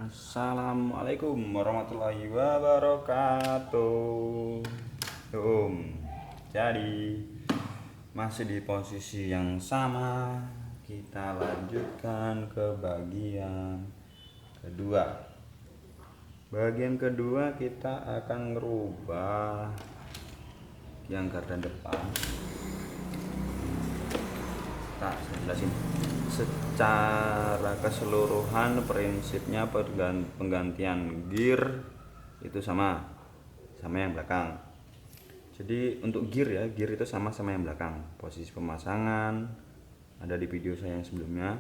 Assalamualaikum warahmatullahi wabarakatuh. Jadi masih di posisi yang sama. Kita lanjutkan ke bagian kedua. Bagian kedua kita akan merubah yang garda depan. Tak, saya jelasin. Secara keseluruhan prinsipnya penggantian gear itu sama yang belakang. Jadi untuk gear itu sama yang belakang. Posisi pemasangan ada di video saya yang sebelumnya,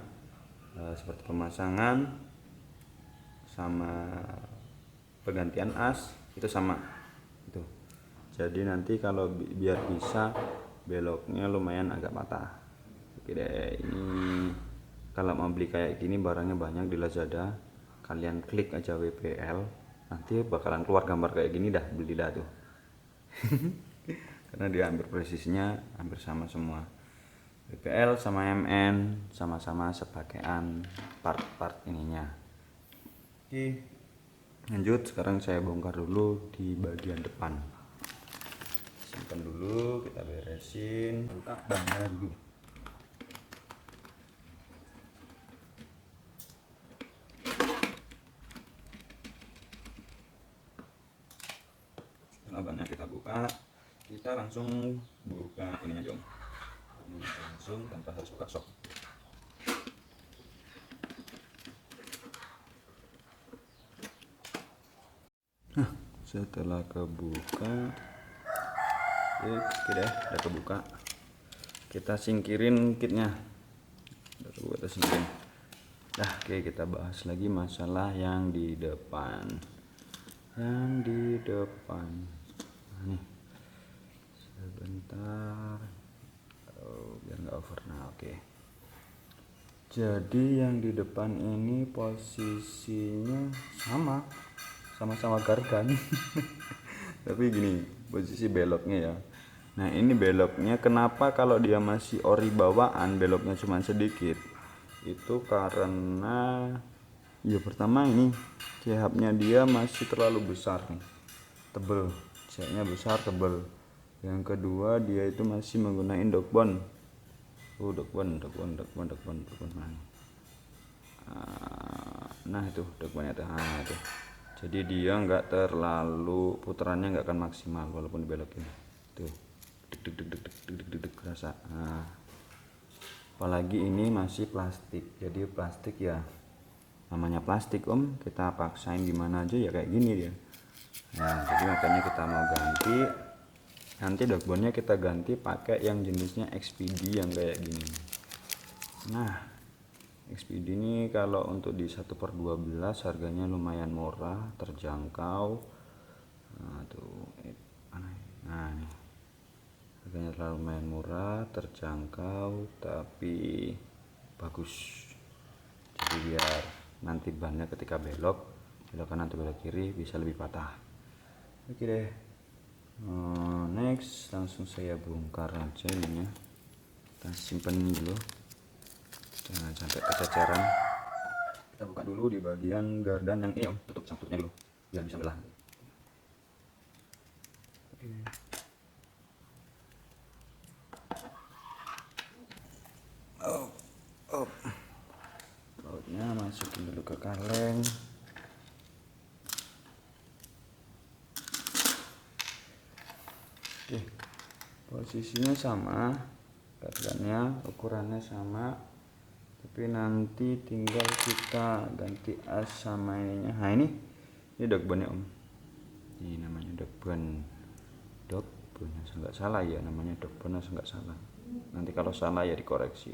seperti pemasangan sama penggantian as itu sama itu. Jadi nanti kalau biar bisa beloknya lumayan agak patah. Oke deh, ini kalau mau beli kayak gini barangnya banyak di Lazada, kalian klik aja WPL, nanti bakalan keluar gambar kayak gini dah, beli dah tuh. Karena dia hampir presisinya hampir sama semua. WPL sama MN sama-sama sepakaian part-part ininya. Oke, lanjut. Sekarang saya bongkar dulu di bagian depan. Simpan dulu, kita beresin, buka bannya dulu. Bannya kita buka, kita langsung buka ininya Jom. Ini langsung tanpa harus buka sok. Nah, setelah kebuka, oke deh, udah kebuka. Kita singkirin kitnya. Kita singkirin. Nah, oke, kita bahas lagi masalah yang di depan. Nih, sebentar, biar nggak over. Nah, oke. Jadi yang di depan ini posisinya sama-sama gardan. Tapi gini, posisi beloknya ya. Nah, ini beloknya kenapa kalau dia masih ori bawaan beloknya cuma sedikit? Itu karena ya pertama ini cehapnya dia masih terlalu besar nih. Tebel, cehapnya besar, tebel. Yang kedua dia itu masih menggunakan dokbon. Dokbon. Nah itu dokbonnya tuh. Nah, itu. Jadi dia nggak terlalu putarannya nggak akan maksimal walaupun dibelokin. Tuh, deg rasa. Nah, apalagi ini masih plastik. Jadi plastik ya namanya plastik kita paksain gimana aja ya kayak gini dia. Nah, jadi makanya kita mau ganti. Nanti dokbonnya kita ganti pakai yang jenisnya XPD yang kayak gini. Nah, XPD ini kalau untuk di 1/12 harganya lumayan murah, terjangkau. Nah, tuh. Nah, nih. Harganya lumayan murah, terjangkau, tapi bagus. Jadi biar nanti bannya ketika belok kanan atau belok kiri bisa lebih patah. Oke deh. Next langsung saya bongkar aja ininya. Kita simpen dulu. Jangan sampai kececeran. Kita buka dulu di bagian gardan yang ini tutup sangkutnya dulu biar bisa belah. Oke. Bautnya masukin dulu ke kaleng. Oke, posisinya sama, gardannya ukurannya sama, tapi nanti tinggal kita ganti as sama ininya. Nah ini dokbonnya ini namanya dokbon nggak salah ya, namanya dokbon nggak salah. Nanti kalau salah ya dikoreksi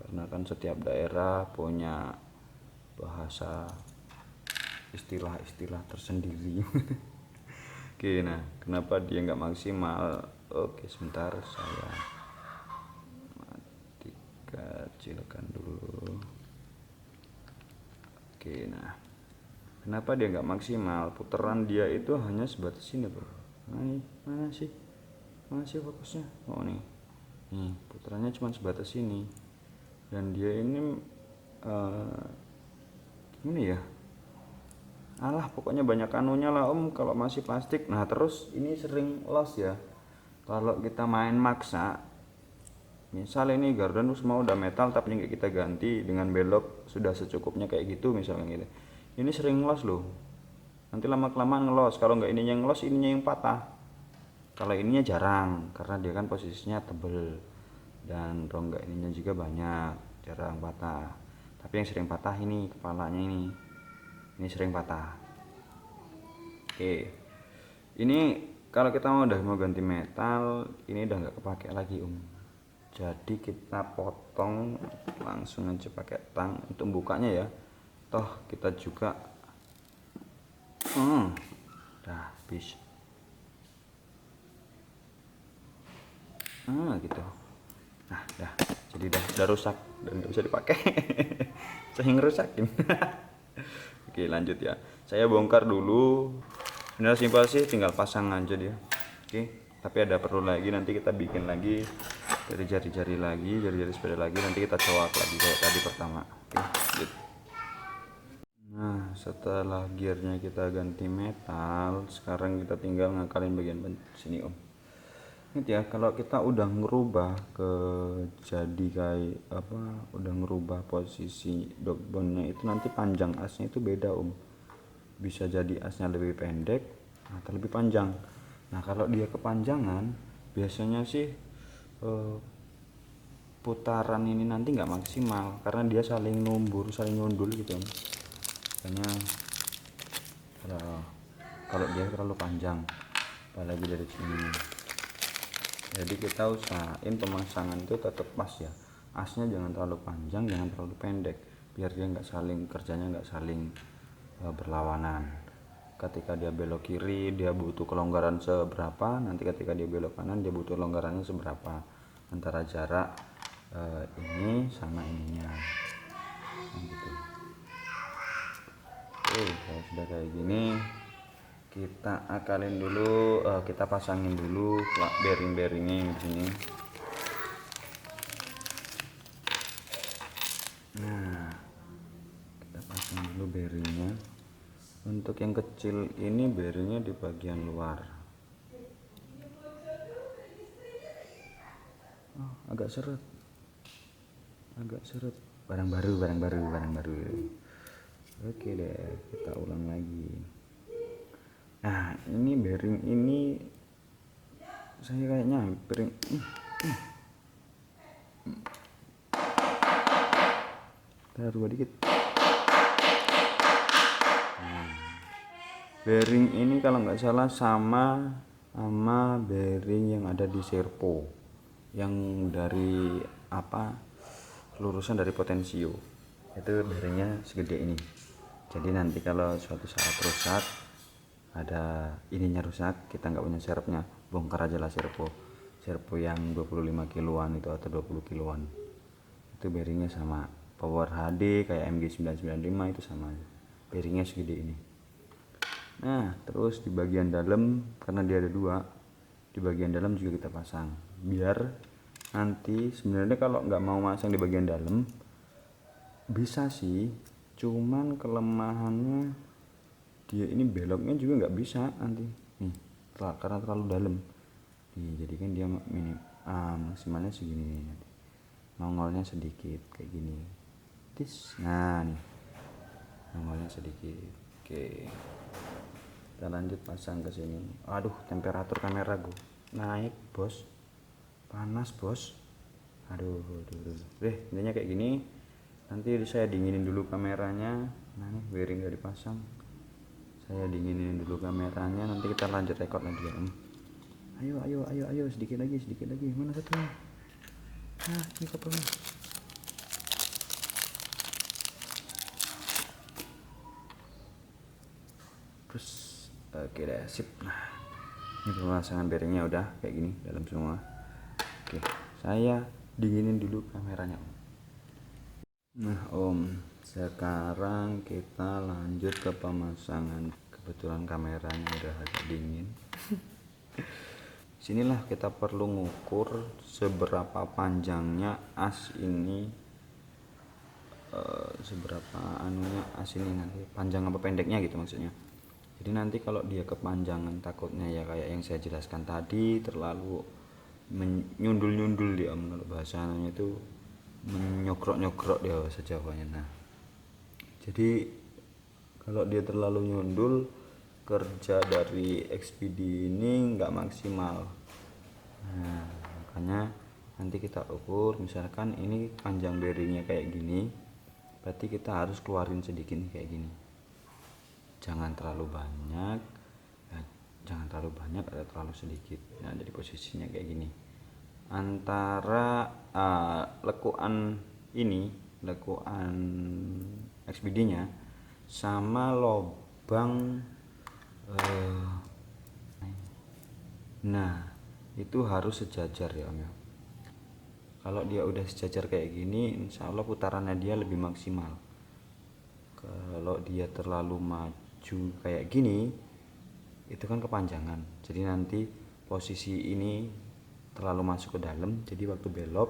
karena kan setiap daerah punya bahasa istilah-istilah tersendiri. Oke, nah kenapa dia nggak maksimal? Oke, sebentar saya kecilkan dulu. Oke, nah kenapa dia nggak maksimal? Putaran dia itu hanya sebatas ini bro. Nah, mana sih fokusnya? Oh nih, putarannya cuma sebatas ini. Dan dia ini Ini ya, alah pokoknya banyak anunya lah om kalau masih plastik. Nah terus ini sering loss ya kalau kita main maksa. Misal ini garden semua udah metal tapi nggak kita ganti dengan belok sudah secukupnya kayak gitu misalnya gitu. Ini sering ngelos loh. Nanti lama kelamaan ngelos. Kalau nggak ininya yang ngelos, ininya yang patah. Kalau ininya jarang karena dia kan posisinya tebel dan rongga ininya juga banyak, jarang patah. Tapi yang sering patah ini kepalanya ini. Ini sering patah. Oke. Ini kalau kita udah mau ganti metal, ini udah nggak kepake lagi om. Jadi kita potong langsung aja pakai tang untuk bukanya ya. Toh kita juga dah habis. Gitu. Nah, jadi udah rusak dan nggak bisa dipakai. Saya ngerusakin. Oke, lanjut ya. Saya bongkar dulu. Sebenarnya simpel sih, tinggal pasang aja dia. Oke, tapi ada perlu lagi nanti kita bikin lagi dari jari-jari lagi, jari-jari sepeda lagi, nanti kita coak lagi kayak tadi pertama. Oke, lanjut. Nah, setelah gearnya kita ganti metal, sekarang kita tinggal ngakalin bagian sini om. Ini ya, kalau kita udah ngerubah ke jadi kayak apa, udah ngerubah posisi dogboundnya itu nanti panjang asnya itu beda om. Bisa jadi asnya lebih pendek atau lebih panjang. Nah kalau dia kepanjangan biasanya sih putaran ini nanti nggak maksimal karena dia saling numbur, saling nyundul gitu om. Makanya kalau dia terlalu panjang apalagi dari sini, jadi kita usahain pemasangan itu tetap pas ya, asnya jangan terlalu panjang jangan terlalu pendek biar dia nggak saling kerjanya nggak saling berlawanan. Ketika dia belok kiri dia butuh kelonggaran seberapa, nanti ketika dia belok kanan dia butuh kelonggarannya seberapa antara jarak ini sama ininya gitu. Oke, kalau sudah kayak gini kita akalin dulu, kita pasangin dulu bearing-bearingnya di sini. Nah, kita pasang dulu bearingnya. Untuk yang kecil ini bearingnya di bagian luar. Oh, agak seret. Barang baru. Oke deh, kita ulang lagi. Nah, ini bearing ini saya kayaknya bearing taruh dikit. Bearing ini kalau nggak salah sama bearing yang ada di servo yang dari apa lurusan dari potensio itu bearingnya segede ini. Jadi nanti kalau suatu saat rusak, ada ininya rusak, kita nggak punya serepnya, bongkar aja lah servo yang 25 kiloan itu atau 20 kiloan itu bearingnya sama. Power HD kayak MG995 itu sama, bearingnya segede ini. Nah terus di bagian dalam karena dia ada dua, di bagian dalam juga kita pasang biar nanti sebenarnya kalau nggak mau masang di bagian dalam bisa sih, cuman kelemahannya dia ini beloknya juga nggak bisa nanti nih karena terlalu dalam nih, jadi kan dia maksimalnya segini nih, nanti nongolnya sedikit kayak gini nah nih nongolnya sedikit. Oke, kita lanjut pasang ke sini. Aduh, temperatur kamera gue naik bos, panas bos. Aduh. Intinya kayak gini. Nanti saya dinginin dulu kameranya. Nah nih bearing udah dipasang, saya dinginin dulu kameranya, nanti kita lanjut record lagi ya. Ayo sedikit lagi mana satu, ini kabelnya. Terus oke deh, sip. Nah ini pemasangan bearingnya udah kayak gini dalam semua. Oke, saya dinginin dulu kameranya om. Nah om, sekarang kita lanjut ke pemasangan. Kebetulan kameranya udah agak dingin. Sinilah kita perlu ngukur seberapa panjangnya as ini seberapa anunya asinnya nanti, panjang apa pendeknya gitu maksudnya. Jadi nanti kalau dia kepanjangan takutnya ya kayak yang saya jelaskan tadi, terlalu nyundul-nyundul dia om, kalau bahasanya itu menyokrok-nyokrok dia bahasa Jawanya. Nah jadi kalau dia terlalu nyundul, kerja dari XPD ini nggak maksimal. Nah makanya nanti kita ukur, misalkan ini panjang bearingnya kayak gini, berarti kita harus keluarin sedikit nih kayak gini, jangan terlalu banyak ya, jangan terlalu banyak atau terlalu sedikit. Nah jadi posisinya kayak gini, antara lekuan ini, lekuan XPD nya sama lobang nah itu harus sejajar ya om ya. Kalau dia udah sejajar kayak gini, insya Allah putarannya dia lebih maksimal. Kalau dia terlalu maju kayak gini, itu kan kepanjangan, jadi nanti posisi ini terlalu masuk ke dalam, jadi waktu belok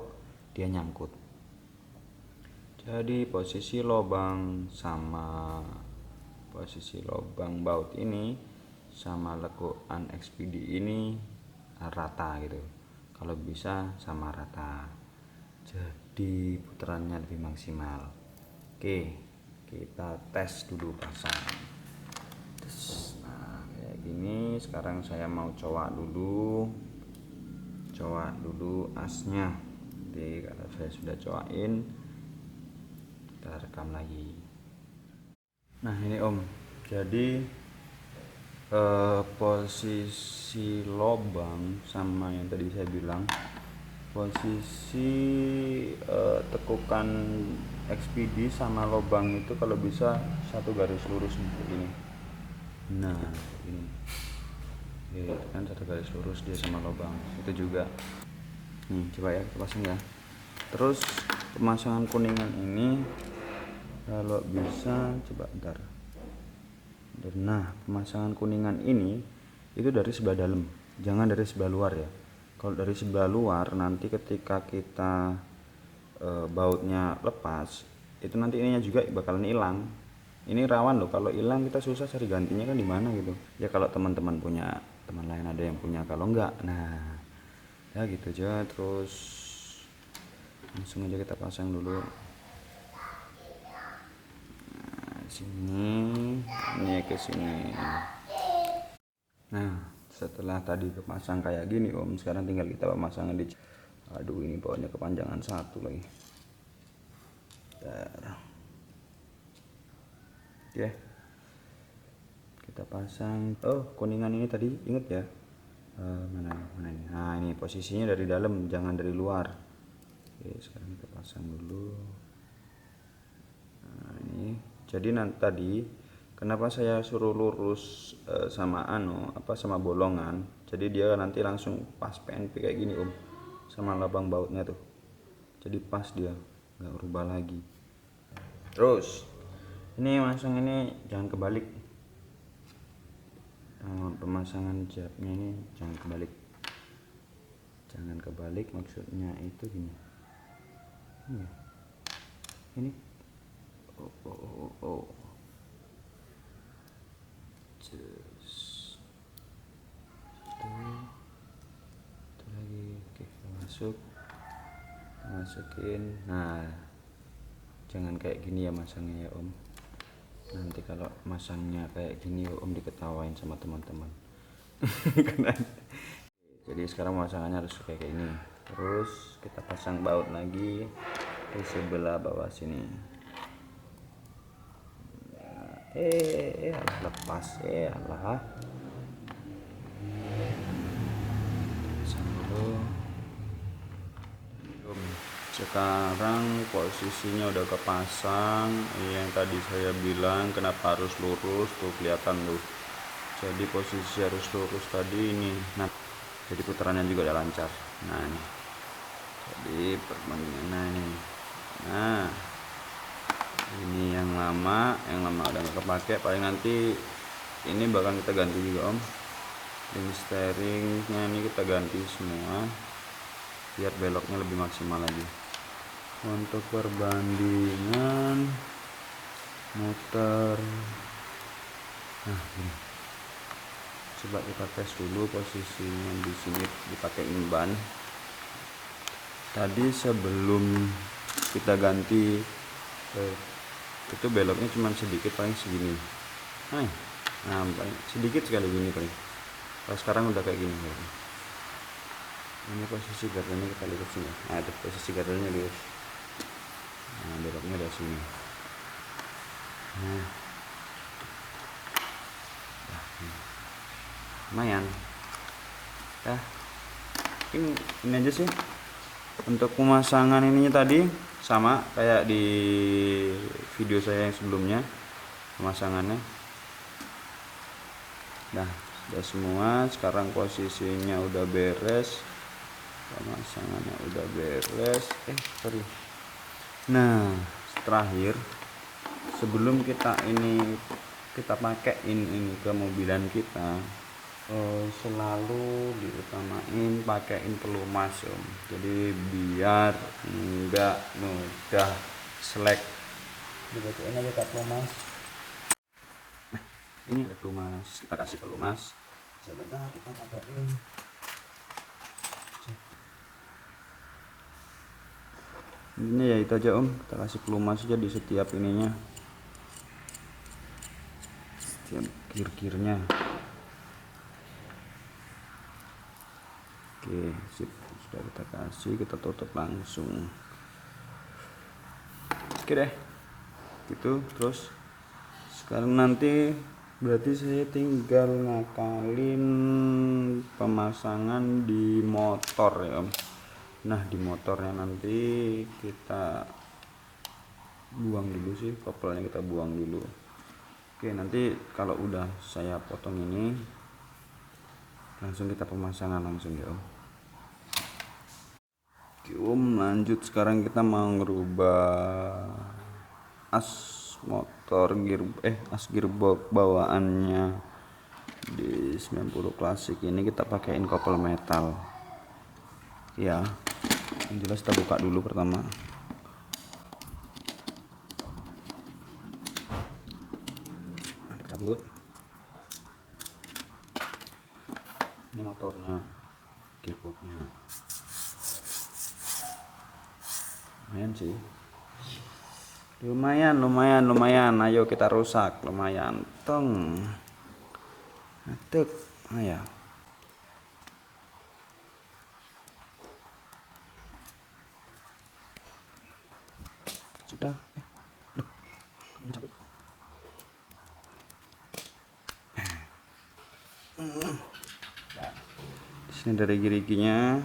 dia nyangkut. Jadi posisi lubang baut ini sama lekuan XPD ini rata gitu, kalau bisa sama rata, jadi putarannya lebih maksimal. Oke, kita tes dulu pasang. Nah kayak gini, sekarang saya mau coba dulu asnya. Jadi kalau saya sudah cobain, kita rekam lagi. Nah ini om, jadi posisi lobang sama yang tadi saya bilang, posisi tekukan XPD sama lobang itu kalau bisa satu garis lurus seperti ini. Nah ini ya, kan satu garis lurus dia sama lobang itu juga. Nih coba ya kita pasang ya. Terus pemasangan kuningan ini kalau bisa coba bentar. Nah pemasangan kuningan ini itu dari sebelah dalam, jangan dari sebelah luar ya. Kalau dari sebelah luar nanti ketika kita bautnya lepas, itu nanti ininya juga bakalan hilang. Ini rawan loh, kalau hilang kita susah cari gantinya kan di mana gitu ya. Kalau teman-teman punya, teman lain ada yang punya, kalau enggak nah ya gitu aja. Terus langsung aja kita pasang dulu. Sini ini ke sini. Nah setelah tadi kepasang kayak gini om, sekarang tinggal kita pemasangan di, aduh ini bawahnya kepanjangan satu lagi. Oke, kita pasang. Oh kuningan ini tadi inget ya, mana ini. Nah ini posisinya dari dalam, jangan dari luar. Oke sekarang kita pasang dulu. Nah ini jadi nanti tadi kenapa saya suruh lurus sama sama bolongan, jadi dia nanti langsung pas PNP kayak gini om, sama lubang bautnya tuh, jadi pas dia nggak berubah lagi. Terus ini masang ini jangan kebalik, pemasangan jabnya ini jangan kebalik, maksudnya itu gini. Ini itu lagi. Oke masukin. Nah jangan kayak gini ya masangnya ya om, nanti kalau masangnya kayak gini om diketawain sama teman-teman. Jadi sekarang masangannya harus kayak gini. Terus kita pasang baut lagi di sebelah bawah sini. Lepas alah. Sekarang posisinya udah kepasang. Yang tadi saya bilang kenapa harus lurus tuh, kelihatan tuh. Jadi posisi harus lurus tadi ini. Nah jadi putarannya juga udah lancar. Nah ini jadi perbandingan. Nah ini yang lama udah nggak kepake, paling nanti ini bakal kita ganti juga om. Ini steeringnya ini kita ganti semua biar beloknya lebih maksimal lagi. Untuk perbandingan muter, nah ini coba kita tes dulu posisinya. Di sini dipakai ban. Tadi sebelum kita ganti itu beloknya cuma sedikit, paling segini. Nah paling sedikit sekali gini paling. Kalau sekarang udah kayak gini. Ini posisi gardelnya kita lihat sini. Nah itu posisi gardelnya guys. Nah beloknya dari sini. Nah, lumayan. Ini aja sih untuk pemasangan ininya. Tadi sama kayak di video saya yang sebelumnya pemasangannya. Nah udah semua. Sekarang posisinya udah beres, pemasangannya udah beres. Nah terakhir sebelum kita pakai ini ke mobilan kita, selalu diutamain pakaiin pelumas Om. Jadi biar enggak mudah selek. Dibacain aja Kak pelumas. Ini ada pelumas, kita kasih pelumas. Sebentar kita pakaiin. Ini ya itu aja Om, kita kasih pelumas aja di setiap ininya, setiap kir-kirnya. Oke, sip. Sudah kita kasih, kita tutup langsung. Oke deh. Gitu. Terus sekarang nanti berarti saya tinggal ngakalin pemasangan di motor ya Om. Nah, di motornya nanti kita buang dulu sih, kopelnya kita buang dulu. Oke, nanti kalau udah saya potong ini langsung kita pemasangan langsung ya Om. Oke Om, lanjut. Sekarang kita mau ngerubah as motor as gearbox bawaannya di 90 klasik ini. Kita pakaiin kopel metal ya. Yang jelas kita buka dulu pertama. Cabut. Ini motornya, gearboxnya. Lumayan sih, lumayan. Ayo kita rusak, lumayan. Tong atuk, ayo. Sudah. Di sini dari giriginya.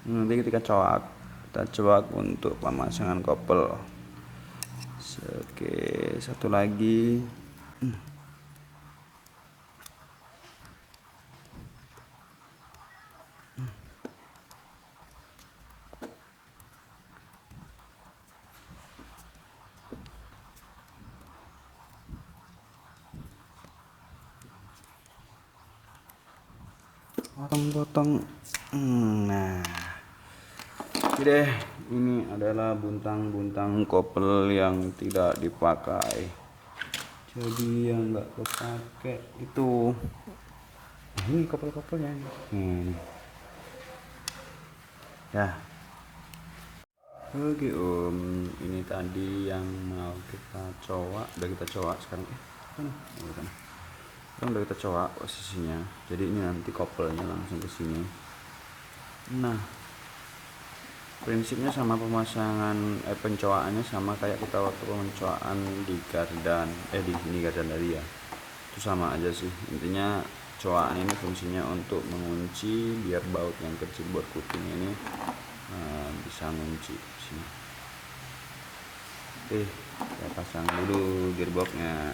Nanti kita coak untuk pemasangan kopel. Oke, satu lagi. Potong-potong. Nah, oke deh, ini adalah buntang-buntang kopel yang tidak dipakai. Jadi yang nggak kepake itu, ini kopel-kopelnya ini. Ya. Oke Om, ini tadi yang mau kita coak, udah kita coak sekarang. Udah kita coak posisinya. Jadi ini nanti kopelnya langsung ke sini. Nah, prinsipnya sama pemasangan pencoakannya sama kayak kita waktu pencoakan di gardan di sini gardan dari ya. Itu sama aja sih. Intinya coakan ini fungsinya untuk mengunci biar baut yang kecil buat kuping ini bisa ngunci sini. Oke, kita pasang dulu gearboxnya.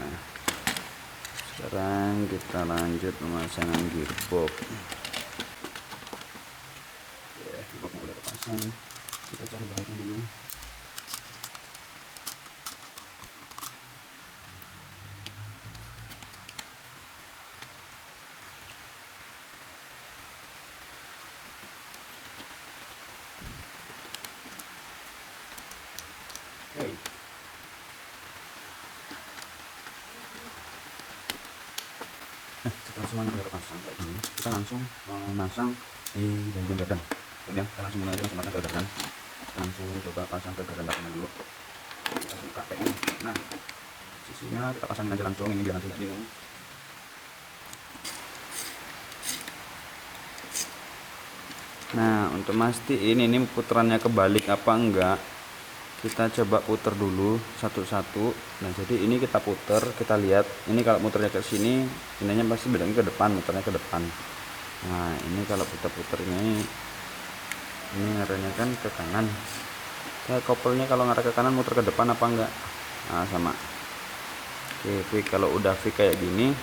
Sekarang kita lanjut pemasangan gearbox. Gearboxnya udah terpasang, kita cari bahannya dulu. semuanya udah terpasang kayak gini, kita langsung memasang di bagian gardan. Kemudian kita langsung mulai memasang ke gardan. Kita langsung coba pasang ke gardan belakangnya dulu. Kita buka kayak ini. Nah, sisinya kita pasangin aja langsung, ini biar nanti nggak bingung. Nah, untuk mastiin ini puterannya kebalik apa enggak, kita coba puter dulu satu-satu. Nah, jadi ini kita puter, kita lihat ini kalau muternya ke sini, ininya pasti bedanya ke depan, muternya ke depan. Nah, ini kalau puter-puternya ini ngarahnya kan ke kanan. Kayak kopelnya kalau ngarah ke kanan muter ke depan apa enggak? Nah, sama. Oke, kalau udah fix kayak gini,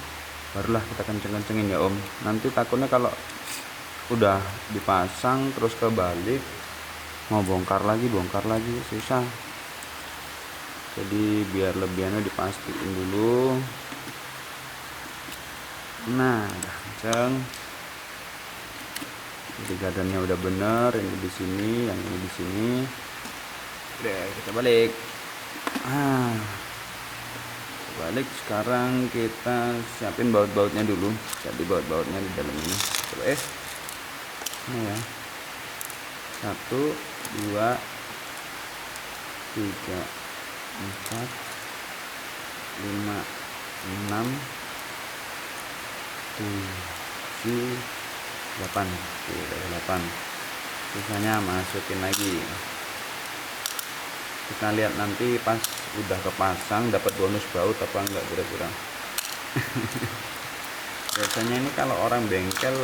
barulah kita kenceng-kencengin ya Om. Nanti takutnya kalau udah dipasang terus kebalik, mau bongkar lagi susah. Jadi biar lebihannya dipastiin dulu. Nah, udah kenceng. Jadi gardannya udah bener, ini di sini, yang ini di sini. Udah, kita balik. Balik. Sekarang kita siapin baut-bautnya dulu. Jadi baut-bautnya di dalam ini. Coba ini ya. 1 2 3 4 5 6 7 8. Oke, dari 8. Sisanya masukin lagi. Kita lihat nanti pas udah kepasang dapat bonus baut apa enggak kira-kira. Biasanya ini kalau orang bengkel,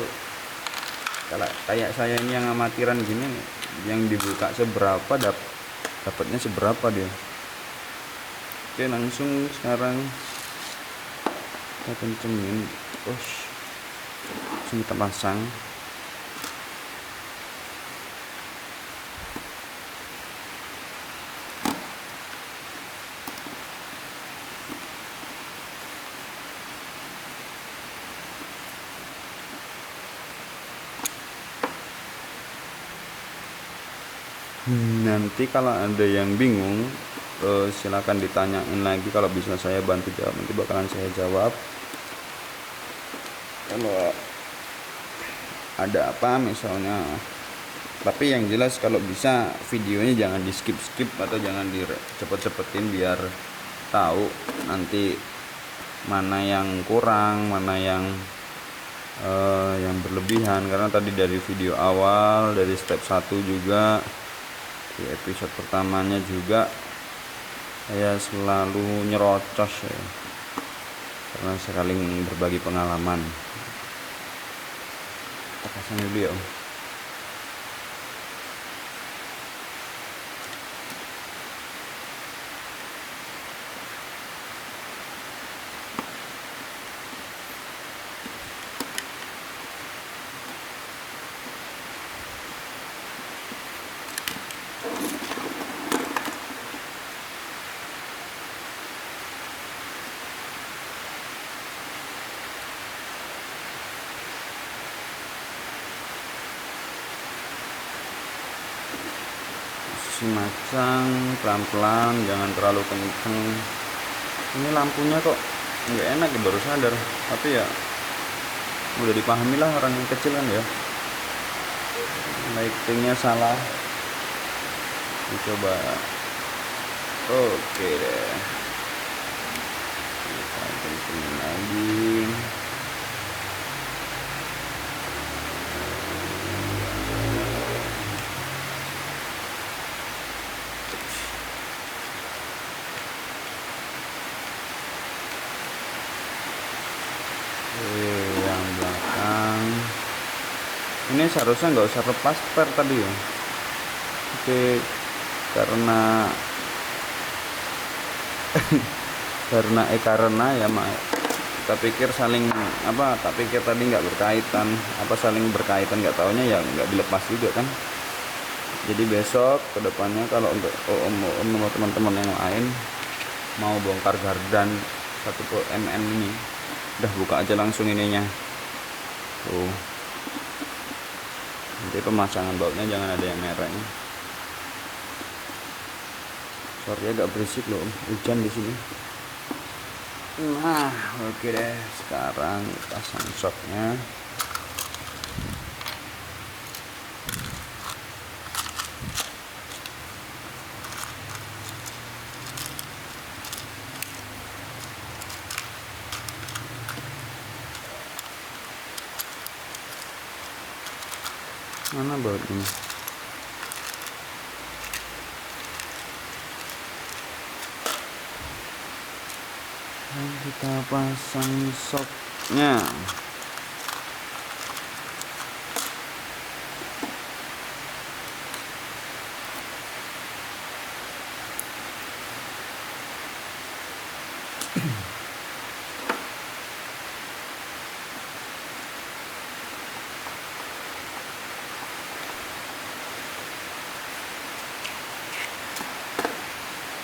kalau kayak saya ini yang amatiran gini, yang dibuka seberapa dapatnya seberapa dia. Oke, langsung sekarang kita kencengin, langsung kita pasang. Nanti kalau ada yang bingung, silakan ditanyain lagi, kalau bisa saya bantu jawab, nanti bakalan saya jawab. Kalau ada apa misalnya, tapi yang jelas kalau bisa videonya jangan di skip atau jangan cepet-cepetin, biar tahu nanti mana yang kurang, mana yang berlebihan. Karena tadi dari video awal, dari step 1 juga, di episode pertamanya juga saya selalu nyerocos ya, karena saling berbagi pengalaman. Kita pasang dulu ya Om. Macang pelan-pelan, jangan terlalu kenceng. Ini lampunya kok nggak enak ya, baru sadar, tapi ya udah dipahami lah orang yang kecil kan ya, lightingnya salah. Coba oke deh, kita kencengin lagi. Yang belakang ini seharusnya nggak usah lepas per tadi ya. Oke, karena karena ya kita pikir saling tak pikir tadi nggak berkaitan, saling berkaitan, nggak taunya ya nggak dilepas juga kan. Jadi besok kedepannya kalau untuk teman-teman yang lain mau bongkar gardan 1 mm ini, udah buka aja langsung ininya tuh. Nanti pemasangan bautnya jangan ada yang merahnya. Sorry agak berisik loh, hujan di sini. Nah, oke deh, sekarang pasang shocknya. Mana bautnya? Dan kita pasang shocknya.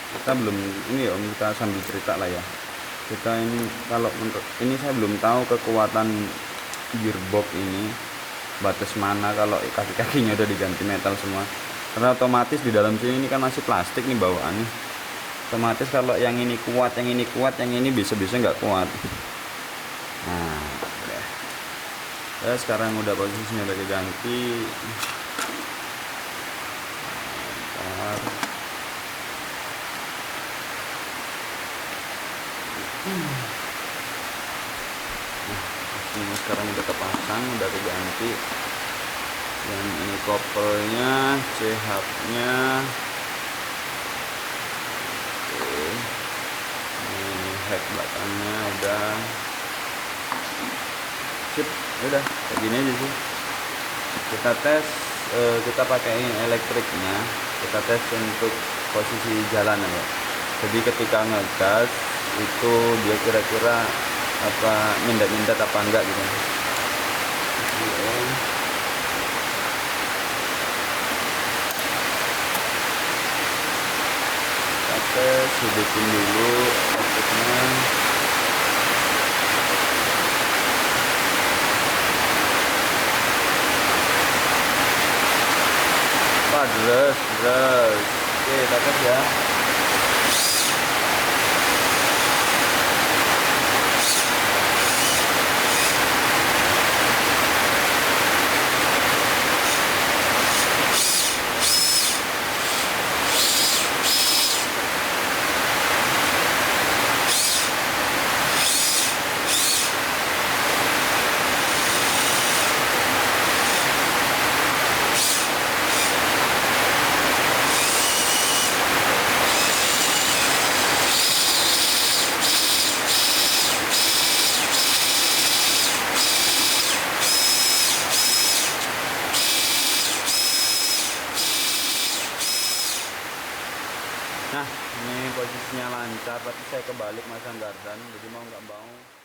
Kita belum ini ya om, kita sambil cerita lah ya. Kita ini kalau untuk ini saya belum tahu kekuatan gearbox ini batas mana kalau kaki-kakinya udah diganti metal semua, karena otomatis di dalam sini ini kan masih plastik nih bawaannya. Otomatis kalau yang ini kuat, yang ini kuat, yang ini bisa-bisa nggak kuat. Nah udah ya, sekarang udah posisinya udah diganti. Bentar. Nah, ini sekarang udah terpasang, udah diganti. Yang ini koppelnya, C-hubnya. Oke. Ini head belakangnya udah. Sip, udah kayak gini aja sih. Kita tes, kita pakai elektriknya. Kita tes untuk posisi jalan ya. Jadi ketika ngegas itu dia kira-kira apa mindat-mindat apa enggak gitu. Kita hidupin dulu elektriknya. Deres. Oke, kita tes ya. Nah, ini posisinya lancar, tapi saya kebalik masang gardan, jadi mau nggak mau